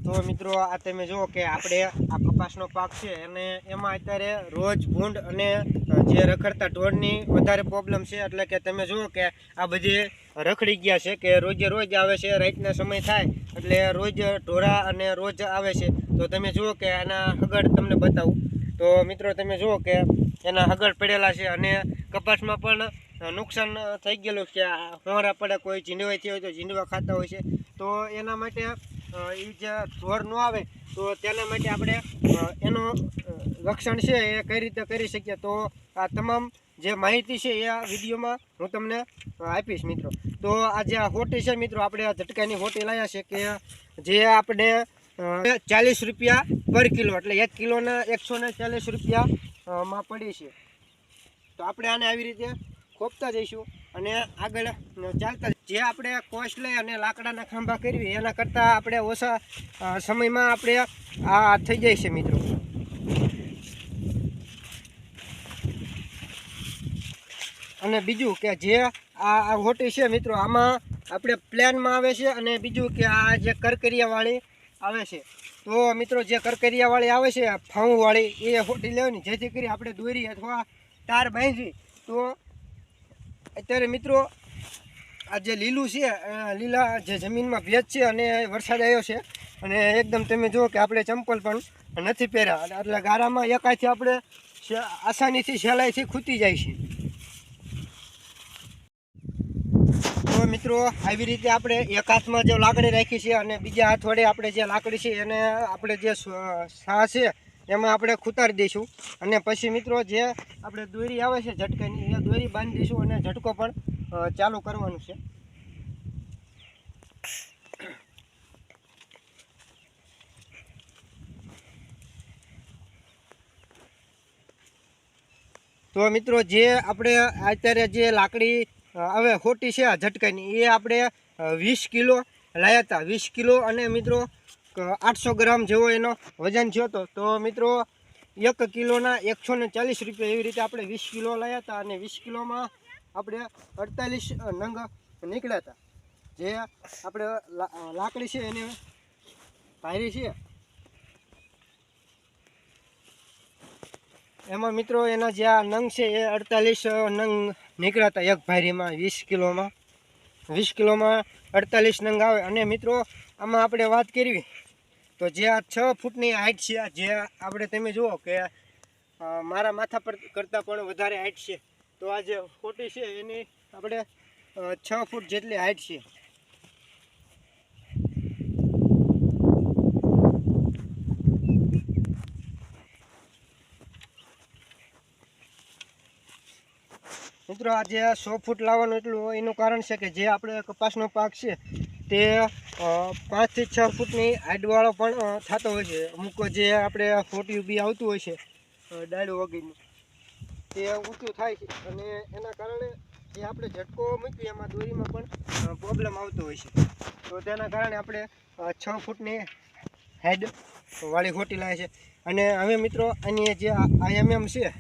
તો મિત્રો આ તમે જુઓ કે આપણે આ કપાસનો પાક છે અને એમાં અત્યારે રોજ ભૂંડ અને જે રખડતા ઢોરની વધારે પ્રોબ્લેમ છે, એટલે કે તમે જુઓ કે આ બધી રખડી ગયા છે કે રોજે રોજ આવે છે, રાતના સમય થાય એટલે રોજ ઢોરા અને રોજ આવે છે। તો તમે જુઓ કે આના હગડ તમને બતાવું તો મિત્રો તમે જુઓ કે એના હગડ પડેલા છે અને કપાસમાં પણ નુકસાન થઈ ગયેલું છે। હોરા પડે, કોઈ ઝીંડવા થઈ હોય તો ઝીંડવા ખાતા હોય છે, તો એના માટે એ જે ઢોર ન આવે તો તેના માટે આપણે એનું રક્ષણ છે એ કઈ રીતે કરી શકીએ, તો આ તમામ જે માહિતી છે એ આ વિડીયોમાં હું તમને આપીશ મિત્રો। તો આ જે હોટી છે મિત્રો, આપણે આ ઝટકાની હોટી લાવ્યા છે કે જે આપણે 40 રૂપિયા પર કિલો, એટલે 1 કિલોના 140 રૂપિયા માં પડી છે। તો આપણે આને આવી રીતે ખોપતા જઈશું અને આગળ ચાલતા, જે આપણે કોસ્ટ લઈ અને લાકડાના ખાંભા કરવી એના કરતાં આપણે ઓછા સમયમાં આપણે આ થઈ જાય છે મિત્રો। અને બીજું કે જે આ હોટી છે મિત્રો, આમાં આપણે પ્લેનમાં આવે છે અને બીજું કે આ જે કરકરિયાવાળી આવે છે। તો મિત્રો જે કરકરિયાવાળી આવે છે ફાઉવાળી એ હોટી લેવાની, જેથી કરી આપણે દોરી અથવા તાર બાંધવી। તો અત્યારે મિત્રો આ જે લીલું છે, લીલા જે જમીનમાં ભેજ છે અને વરસાદ આવ્યો છે અને એકદમ તમે જુઓ કે આપણે ચંપલ પણ નથી પહેર્યા, એટલે ગારામાં એકાથી આપણે આસાનીથી સહેલાઈથી ખૂટી જાય છે। તો મિત્રો આવી રીતે આપણે એક હાથમાં જે લાકડી રાખી છે અને બીજા હાથ વડે આપણે જે લાકડી છે એને આપણે જે સા છે એમાં આપણે ખૂતારી દઈશું અને પછી મિત્રો જે આપણે દોરી આવે છે ઝટકાની એ દોરી બાંધી દઈશું અને ઝટકો પણ ચાલુ કરવાનું છે। તો મિત્રો જે આપણે અત્યારે જે લાકડી હવે ખોટી છે આ ઝટકાની એ આપણે 20 કિલો લાવ્યા હતા, 20 કિલો અને મિત્રો 800 ગ્રામ જેવો એનો વજન થયો હતો। તો મિત્રો 1 કિલોના 140 રૂપિયા એવી રીતે આપણે 20 કિલો લાવ્યા હતા અને 20 કિલોમાં આપણે 48 નંગ નીકળ્યા હતા। જે આપણે લાકડી છે એને ભારી છે એમાં મિત્રો એના જે આ નંગ છે એ 48 નંગ નીકળ્યા હતા એક ભારીમાં 20 કિલોમાં। 20 કિલોમાં 48 નંગ આવે અને મિત્રો આમાં આપણે વાત કરવી તો જે આ 6 ફૂટની હાઈટ છે, જે આપણે તમે જુઓ કે મારા માથા પર કરતાં પણ વધારે હાઈટ છે। તો આ જે ખોટી છે એની આપણે 6 ફૂટ જેટલી હાઈટ છે। મિત્રો આ જે 100 ફૂટ લાવવાનું એટલું એનું કારણ છે કે જે આપણે કપાસનો પાક છે તે 5 થી 6 ફૂટની હાઈટવાળો પણ થતો હોય છે। અમુક જે આપણે ફોટી બી આવતું હોય છે ડાળું વગેરેનું તે ઊંચું થાય છે અને એના કારણે જે આપણે ઝટકો મૂકીએ એમાં દોરીમાં પણ પ્રોબ્લેમ આવતો હોય છે। તો તેના કારણે આપણે 6 ફૂટની હાઈટ વાળી ખોટી લાવે છે। અને હવે મિત્રો આની જે IMM છે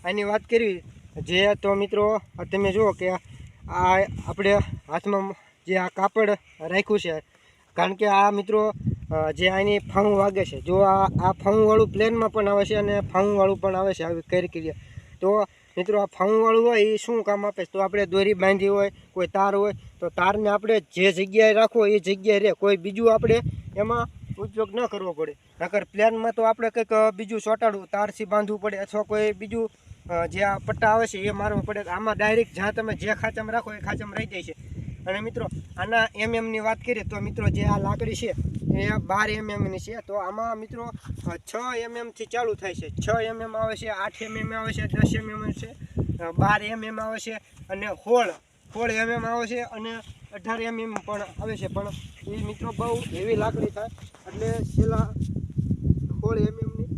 આની વાત કરવી જે, તો મિત્રો તમે જુઓ કે આ આપણે હાથમાં જે આ કાપડ રાખ્યું છે, કારણ કે આ મિત્રો જે આની ફાઉં વાગે છે, જો આ ફાઉંવાળું પ્લેનમાં પણ આવે છે અને ફાઉંવાળું પણ આવે છે આવી કરી। તો મિત્રો આ ફાઉંવાળું હોય એ શું કામ આપે, તો આપણે દોરી બાંધી હોય, કોઈ તાર હોય તો તારને આપણે જે જગ્યાએ રાખવો એ જગ્યાએ રહે, કોઈ બીજું આપણે એમાં ઉપયોગ ન કરવો પડે। નકર પ્લેનમાં તો આપણે કંઈક બીજું ચોંટાડવું, તારથી બાંધવું પડે અથવા કોઈ બીજું જે આ પટ્ટા આવે છે એ મારવા પડે। આમાં ડાયરેક્ટ જ્યાં તમે જે ખાંચામાં રાખો એ ખાંચામાં રહી જાય છે। અને મિત્રો આના MM ની વાત કરીએ તો મિત્રો જે આ લાકડી છે એ 12 MM છે। તો આમાં મિત્રો 6 MM થી ચાલુ થાય છે, 6 MM આવે છે, 8 MM આવે છે, 10 MM છે, 12 MM આવે છે અને 16 MM આવે છે અને 18 MM પણ આવે છે। પણ એ મિત્રો બહુ હેવી લાકડી થાય એટલે છેલ્લા 16 MM ની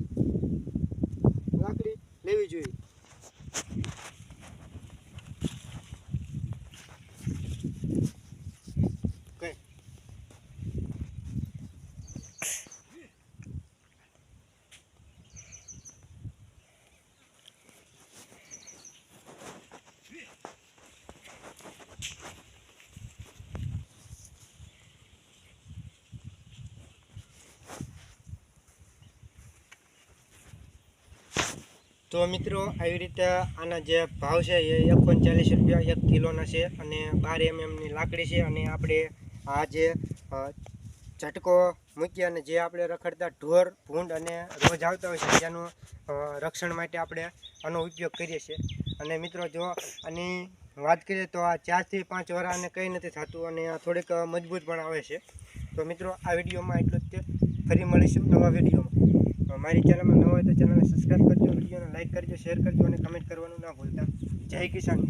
લાકડી લેવી જોઈએ। તો મિત્રો આવી રીતે આના જે ભાવ છે એ 39 રૂપિયા 1 કિલોના છે અને 12 mmની લાકડી છે અને આપણે આ જે ઝટકો મૂકી અને જે આપણે રખડતા ઢોર ભૂંડ અને રોજ આવતા હોય છે તેનું રક્ષણ માટે આપણે આનો ઉપયોગ કરીએ છીએ. અને મિત્રો જો આની વાત કરીએ તો આ 4 થી 5 વર્ષ આને કંઈ નથી થતું અને આ થોડીક મજબૂત પણ આવે છે. તો મિત્રો આ વિડીયોમાં એટલું જ છે. ફરી મળીશું નવા વિડીયોમાં. મારી ચેનલમાં નવા હોય તો ચેનલને સબસ્ક્રાઈબ કરજો, વિડીયોને લાઈક કરજો, શેર કરજો અને કમેન્ટ કરવાનું ના ભૂલતા. જય કિસાન.